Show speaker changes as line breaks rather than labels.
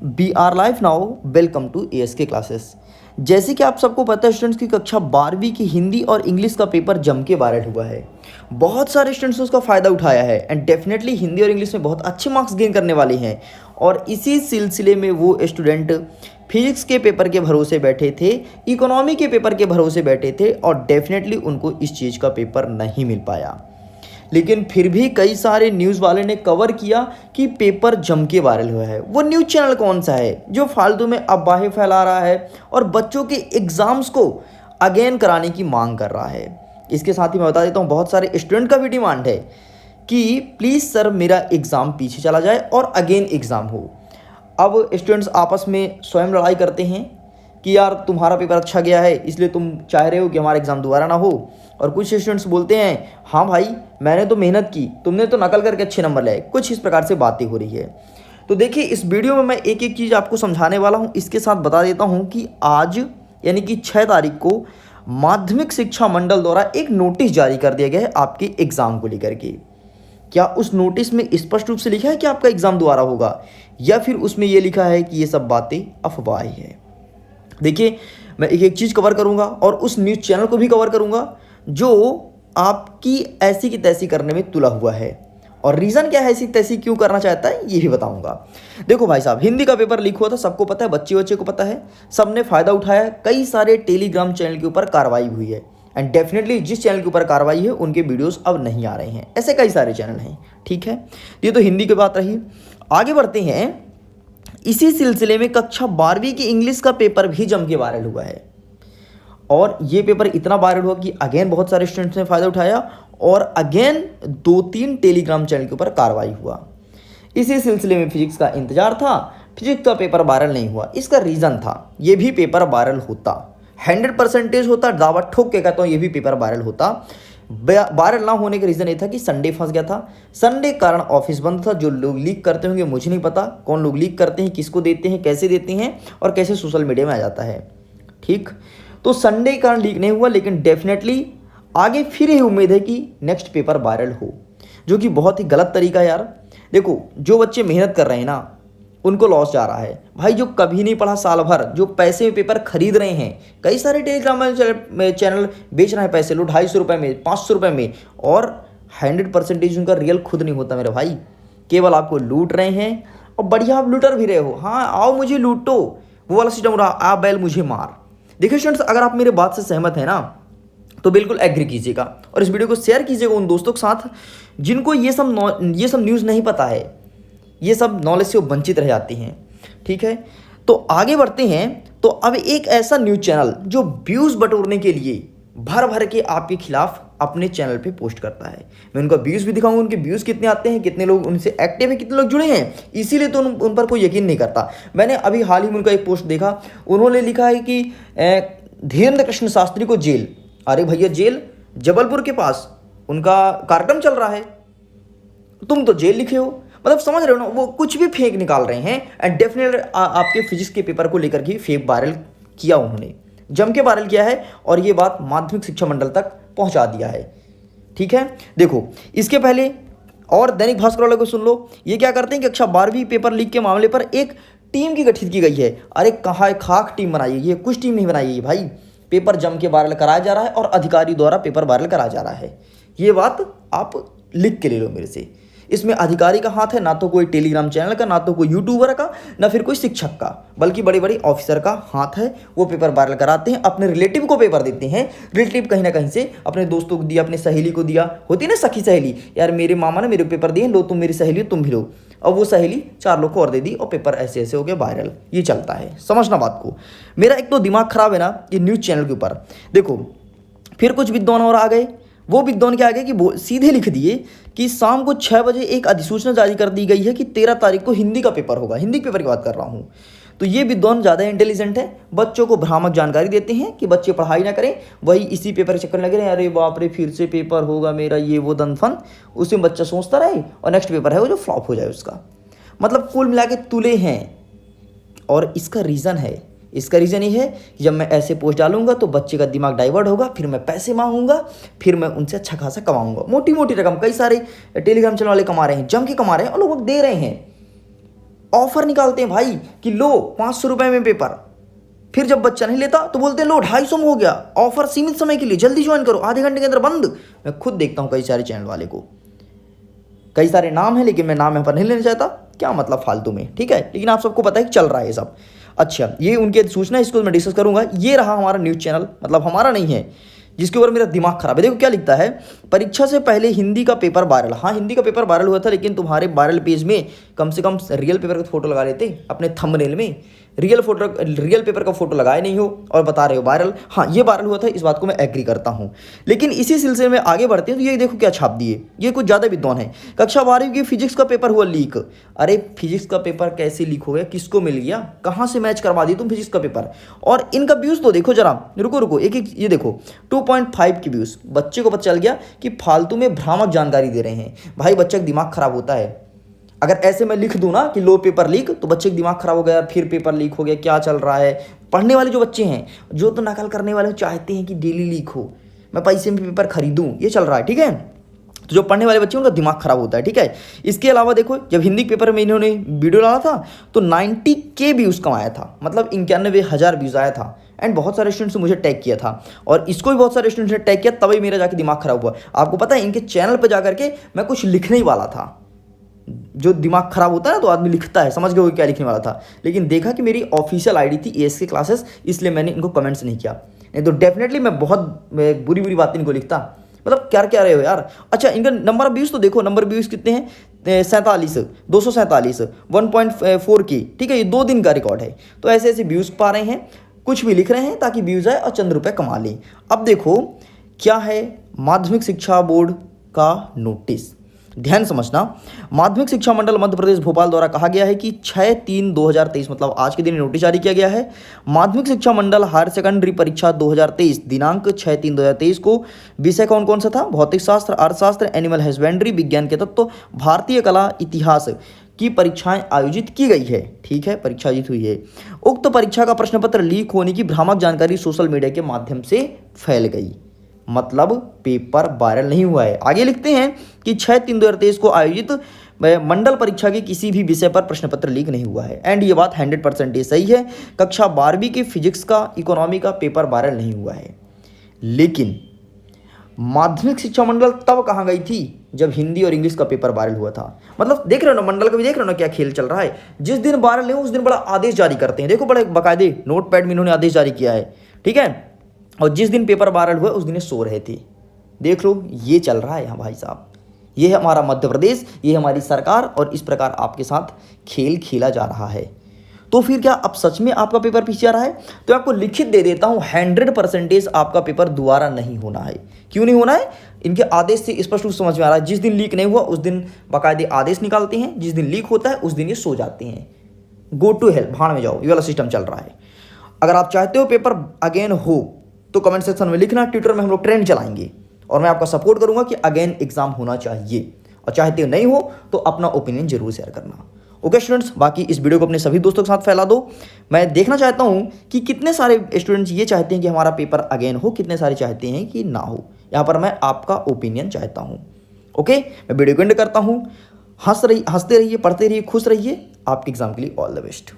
B are live now. Welcome to ASK classes. जैसे कि आप सबको पता है स्टूडेंट्स की कक्षा 12वीं की हिंदी और इंग्लिश का पेपर जम के वायरल हुआ है। बहुत सारे स्टूडेंट्स ने उसका फ़ायदा उठाया है एंड डेफिनेटली हिंदी और इंग्लिश में बहुत अच्छे मार्क्स गेन करने वाले हैं। और इसी सिलसिले में वो स्टूडेंट फिजिक्स के पेपर के भरोसे बैठे थे, इकोनॉमी के पेपर के भरोसे बैठे थे और डेफिनेटली उनको इस चीज़ का पेपर नहीं मिल पाया। लेकिन फिर भी कई सारे न्यूज़ वाले ने कवर किया कि पेपर जम के वायरल हुआ है। वो न्यूज़ चैनल कौन सा है जो फालतू में अफवाहें फैला रहा है और बच्चों के एग्ज़ाम्स को अगेन कराने की मांग कर रहा है। इसके साथ ही मैं बता देता हूँ, बहुत सारे स्टूडेंट का भी डिमांड है कि प्लीज़ सर मेरा एग्ज़ाम पीछे चला जाए और अगेन एग्ज़ाम हो। अब स्टूडेंट्स आपस में स्वयं लड़ाई करते हैं कि यार तुम्हारा पेपर अच्छा गया है इसलिए तुम चाह रहे हो कि हमारा एग्ज़ाम दोबारा ना हो। और कुछ स्टूडेंट्स बोलते हैं हाँ भाई मैंने तो मेहनत की, तुमने तो नकल करके अच्छे नंबर लाए। कुछ इस प्रकार से बातें हो रही है। तो देखिए इस वीडियो में मैं एक एक चीज़ आपको समझाने वाला हूँ। इसके साथ बता देता हूँ कि आज यानी कि 6 तारीख को माध्यमिक शिक्षा मंडल द्वारा एक नोटिस जारी कर दिया गया है आपके एग्ज़ाम को लेकर के। क्या उस नोटिस में स्पष्ट रूप से लिखा है कि आपका एग्ज़ाम दोबारा होगा या फिर उसमें यह लिखा है कि ये सब बातें अफवाह है। देखिए मैं एक एक चीज़ कवर करूंगा और उस न्यूज़ चैनल को भी कवर करूंगा जो आपकी ऐसी की तैसी करने में तुला हुआ है और रीज़न क्या है ऐसी तैसी क्यों करना चाहता है ये भी बताऊंगा। देखो भाई साहब, हिंदी का पेपर लीक हुआ था, सबको पता है, बच्चे को पता है, सबने फ़ायदा उठाया है। कई सारे टेलीग्राम चैनल के ऊपर कार्रवाई हुई है एंड डेफिनेटली जिस चैनल के ऊपर कार्रवाई है उनके वीडियोस अब नहीं आ रहे हैं। ऐसे कई सारे चैनल हैं, ठीक है। ये तो हिंदी की बात रही। आगे बढ़ते हैं। इसी सिलसिले में कक्षा 12वीं की इंग्लिश का पेपर भी जम के वायरल हुआ है और ये पेपर इतना वायरल हुआ कि अगेन बहुत सारे स्टूडेंट्स ने फ़ायदा उठाया और अगेन 2-3 टेलीग्राम चैनल के ऊपर कार्रवाई हुआ। इसी सिलसिले में फिजिक्स का इंतजार था, फिजिक्स का पेपर वायरल नहीं हुआ। इसका रीज़न था ये भी पेपर वायरल होता, 100% होता, दावा ठोक के कहता हूँ ये भी पेपर वायरल होता। वायरल ना होने का रीज़न ये था कि संडे फंस गया था। संडे कारण ऑफिस बंद था। जो लोग लीक करते होंगे मुझे नहीं पता कौन लोग लीक करते हैं, किसको देते हैं, कैसे देते हैं और कैसे सोशल मीडिया में आ जाता है, ठीक। तो संडे के कारण लीक नहीं हुआ लेकिन डेफिनेटली आगे फिर ये उम्मीद है कि नेक्स्ट पेपर वायरल हो, जो कि बहुत ही गलत तरीका है यार। देखो जो बच्चे मेहनत कर रहे हैं ना उनको लॉस जा रहा है भाई। जो कभी नहीं पढ़ा साल भर, जो पैसे में पेपर खरीद रहे हैं, कई सारे टेलीग्राम चैनल बेच रहे हैं पैसे लो 250 रुपये में, 500 रुपये में, और 100% उनका रियल खुद नहीं होता मेरे भाई। केवल आपको लूट रहे हैं और बढ़िया आप लूटर भी रहे हो। हाँ आओ मुझे लूटो, वो वाला सिस्टम रहा, आ बैल मुझे मार। देखिए स्टूडेंट्स, अगर आप मेरे बात से सहमत हैं ना तो बिल्कुल एग्री कीजिएगा और इस वीडियो को शेयर कीजिएगा उन दोस्तों के साथ जिनको ये सब न्यूज़ नहीं पता है, ये सब नॉलेज से वो वंचित रह जाती हैं, ठीक है। तो आगे बढ़ते हैं। तो अब एक ऐसा न्यूज़ चैनल जो व्यूज़ बटोरने के लिए भर भर के आपके खिलाफ अपने चैनल पे पोस्ट करता है, मैं उनका व्यूज़ भी दिखाऊंगा, उनके व्यूज़ कितने आते हैं, कितने लोग उनसे एक्टिव है, कितने लोग जुड़े हैं, इसीलिए तो उन पर कोई यकीन नहीं करता। मैंने अभी हाल ही में उनका एक पोस्ट देखा, उन्होंने लिखा है कि धीरेन्द्र कृष्ण शास्त्री को जेल। अरे भैया जेल जबलपुर के पास उनका कार्यक्रम चल रहा है, तुम तो जेल लिखे हो। मतलब समझ रहे हो ना, वो कुछ भी फेक निकाल रहे हैं एंड डेफिनेटली आपके फिजिक्स के पेपर को लेकर के फेक वायरल किया, उन्होंने जम के वायरल किया है और ये बात माध्यमिक शिक्षा मंडल तक पहुंचा दिया है, ठीक है। देखो इसके पहले और दैनिक भास्कर वाले को सुन लो, ये क्या करते हैं कि कक्षा 12वीं पेपर लीक के मामले पर एक टीम की गठित की गई है। अरे कहाँ खाक टीम बनाई है, ये कुछ टीम नहीं बनाई है भाई। पेपर जम के वायरल कराया जा रहा है और अधिकारी द्वारा पेपर वायरल कराया जा रहा है। ये बात आप लिख के ले लो मेरे से। इसमें अधिकारी का हाथ है, ना तो कोई टेलीग्राम चैनल का, ना तो कोई यूट्यूबर का, ना फिर कोई शिक्षक का, बल्कि बड़े बड़े ऑफिसर का हाथ है। वो पेपर वायरल कराते हैं, अपने रिलेटिव को पेपर देते हैं। रिलेटिव कहीं ना कहीं से अपने दोस्तों को दिया, अपने सहेली को दिया, होती है ना सखी सहेली, यार मेरे मामा ने मेरे पेपर दिए, लो तुम मेरी सहेली हो तुम भी लो। अब वो सहेली 4 लोग को और दे दी और पेपर ऐसे ऐसे हो गया वायरल। ये चलता है, समझना बात को। मेरा एक तो दिमाग खराब है ना ये न्यूज़ चैनल के ऊपर। देखो फिर कुछ विद्वान और आ गए, वो विद्वान क्या आ गए कि सीधे लिख दिए कि शाम को 6 बजे एक अधिसूचना जारी कर दी गई है कि 13 तारीख को हिंदी का पेपर होगा। हिंदी के पेपर की बात कर रहा हूँ। तो ये विद्वान ज़्यादा इंटेलिजेंट है, बच्चों को भ्रामक जानकारी देते हैं कि बच्चे पढ़ाई ना करें, वही इसी पेपर के चक्कर लगे रहे, अरे बाप रे फिर से पेपर होगा मेरा, ये वो दनफन, उसमें बच्चा सोचता रहे और नेक्स्ट पेपर है वो जो फ्लॉप हो जाए उसका। मतलब कुल मिला के तुले हैं। और इसका रीज़न ये है कि जब मैं ऐसे पोस्ट डालूंगा तो बच्चे का दिमाग डाइवर्ट होगा, फिर मैं पैसे मांगूंगा, फिर मैं उनसे अच्छा खासा कमाऊंगा, मोटी मोटी रकम। कई सारे टेलीग्राम चैनल वाले कमा रहे हैं, जम के कमा रहे हैं और लोग दे रहे हैं। ऑफर निकालते हैं भाई कि लो 500 रुपये में पेपर। फिर जब बच्चा नहीं लेता तो बोलते हैं लो 250 में हो गया, ऑफर सीमित समय के लिए, जल्दी ज्वाइन करो, आधे घंटे के अंदर बंद। मैं खुद देखता हूँ कई सारे चैनल वाले को, कई सारे नाम है लेकिन मैं नाम यहाँ पर नहीं लेना चाहता, क्या मतलब फालतू में, ठीक है। लेकिन आप सबको पता है कि चल रहा है ये सब। अच्छा, ये उनके सूचना, इसको मैं डिस्कस करूंगा। ये रहा हमारा न्यूज़ चैनल, मतलब हमारा नहीं है, जिसके ऊपर मेरा दिमाग खराब है। देखो क्या लिखता है, परीक्षा से पहले हिंदी का पेपर वायरल। हाँ, हिंदी का पेपर वायरल हुआ था, लेकिन तुम्हारे वायरल पेज में कम से कम रियल पेपर का फोटो लगा लेते अपने थंबनेल में। रियल पेपर का फोटो लगाए नहीं हो और बता रहे हो वायरल। हाँ, ये वायरल हुआ था, इस बात को मैं एग्री करता हूँ। लेकिन इसी सिलसिले में आगे बढ़ते हैं तो ये देखो क्या छाप दिए, ये कुछ ज़्यादा विद्वान है। कक्षा 12वीं की फिजिक्स का पेपर हुआ लीक। अरे फिजिक्स का पेपर कैसे लीक हो गया, किसको मिल गया, कहाँ से मैच करवा दी तुम फिजिक्स का पेपर। और इनका व्यूज़ तो देखो जरा, रुको एक ये देखो 2.5 की व्यूज़। बच्चे को पता चल गया कि फालतू में भ्रामक जानकारी दे रहे हैं। भाई बच्चे का दिमाग खराब होता है। अगर ऐसे मैं लिख दूं ना कि लो पेपर लीक, तो बच्चे का दिमाग खराब हो गया, फिर पेपर लीक हो गया, क्या चल रहा है। पढ़ने वाले जो बच्चे हैं, जो तो नकल करने वाले चाहते हैं कि डेली लीक हो, मैं पैसे में पेपर खरीदूं, ये चल रहा है, ठीक है। तो जो पढ़ने वाले बच्चे उनका दिमाग खराब होता है, ठीक है। इसके अलावा देखो, जब हिंदी के पेपर में इन्होंने वीडियो डाला था तो 90K व्यूज़ कमाया था, मतलब 91,000 व्यूज़ आया था। एंड बहुत सारे स्टूडेंट्स ने मुझे टैग किया था, और इसको भी बहुत सारे स्टूडेंट्स ने टैग किया, तभी मेरा जाके दिमाग खराब हुआ। आपको पता है, इनके चैनल पर जा करके मैं कुछ लिखने ही वाला था। जो दिमाग खराब होता है ना, तो आदमी लिखता है, समझ गए वो क्या लिखने वाला था। लेकिन देखा कि मेरी ऑफिशियल आईडी थी ASK क्लासेस, इसलिए मैंने इनको कमेंट्स नहीं किया, नहीं तो डेफिनेटली मैं बहुत बुरी बातें इनको लिखता। मतलब क्या रहे हो यार। अच्छा, इनका नंबर ऑफ व्यूज़ तो देखो, नंबर ऑफ व्यूज़ कितने हैं, 247, 1.4K, ठीक है। ये 2 दिन का रिकॉर्ड है। तो ऐसे व्यूज़ पा रहे हैं, कुछ भी लिख रहे हैं ताकि व्यूज़ आए और चंद रुपये कमा लें। अब देखो क्या है, माध्यमिक शिक्षा बोर्ड का नोटिस, ध्यान समझना। माध्यमिक शिक्षा मंडल मध्य प्रदेश भोपाल द्वारा कहा गया है कि 6/3/2023, मतलब आज के दिन नोटिस जारी किया गया है। माध्यमिक शिक्षा मंडल हायर सेकेंडरी परीक्षा 2023 दिनांक 6/3/2023 को विषय कौन सा था, भौतिक शास्त्र, अर्थशास्त्र, एनिमल हस्बेंड्री, विज्ञान के तत्व, भारतीय कला, इतिहास की परीक्षाएं आयोजित की गई है, ठीक है, परीक्षा आयोजित हुई है। उक्त परीक्षा का प्रश्न पत्र लीक होने की भ्रामक जानकारी सोशल मीडिया के माध्यम से फैल गई, मतलब पेपर वायरल नहीं हुआ है। आगे लिखते हैं कि 6/3/2023 को आयोजित मंडल परीक्षा के किसी भी विषय पर प्रश्न पत्र लीक नहीं हुआ है। एंड ये बात 100% सही है। कक्षा 12वीं के फिजिक्स का, इकोनॉमी का पेपर वायरल नहीं हुआ है। लेकिन माध्यमिक शिक्षा मंडल तब कहाँ गई थी जब हिंदी और इंग्लिश का पेपर वायरल हुआ था। मतलब देख रहे हो ना, मंडल का भी देख रहे हो ना क्या खेल चल रहा है। जिस दिन वायरल हो उस दिन बड़ा आदेश जारी करते हैं। देखो बड़े बाकायदे नोटपैड में इन्होंने आदेश जारी किया है, ठीक है। और जिस दिन पेपर वायरल हुआ उस दिन ये सो रहे थे। देख लो, ये चल रहा है यहाँ भाई साहब। ये है हमारा मध्य प्रदेश, ये है हमारी सरकार, और इस प्रकार आपके साथ खेल खेला जा रहा है। तो फिर क्या अब सच में आपका पेपर पीछे आ रहा है? तो आपको लिखित दे देता हूँ, 100% आपका पेपर दोबारा नहीं होना है। क्यों नहीं होना है? इनके आदेश से स्पष्ट रूप समझ में आ रहा है। जिस दिन लीक नहीं हुआ उस दिन बाकायदे आदेश निकालते हैं, जिस दिन लीक होता है उस दिन ये सो जाते हैं। गो टू हेल, भाड़ में जाओ, ये वाला सिस्टम चल रहा है। अगर आप चाहते हो पेपर अगेन हो तो कमेंट सेक्शन में लिखना। ट्विटर में हम लोग ट्रेंड चलाएंगे और मैं आपका सपोर्ट करूंगा कि अगेन एग्जाम होना चाहिए। और चाहते नहीं हो तो अपना ओपिनियन जरूर शेयर करना। ओके स्टूडेंट्स, बाकी इस वीडियो को अपने सभी दोस्तों के साथ फैला दो। मैं देखना चाहता हूं कि कितने सारे स्टूडेंट्स ये चाहते हैं कि हमारा पेपर अगेन हो, कितने सारे चाहते हैं कि ना हो। यहाँ पर मैं आपका ओपिनियन चाहता हूँ। ओके, मैं वीडियो को एंड करता हूँ। हंसते रहिए, पढ़ते रहिए, खुश रहिए। आपके एग्जाम के लिए ऑल द बेस्ट।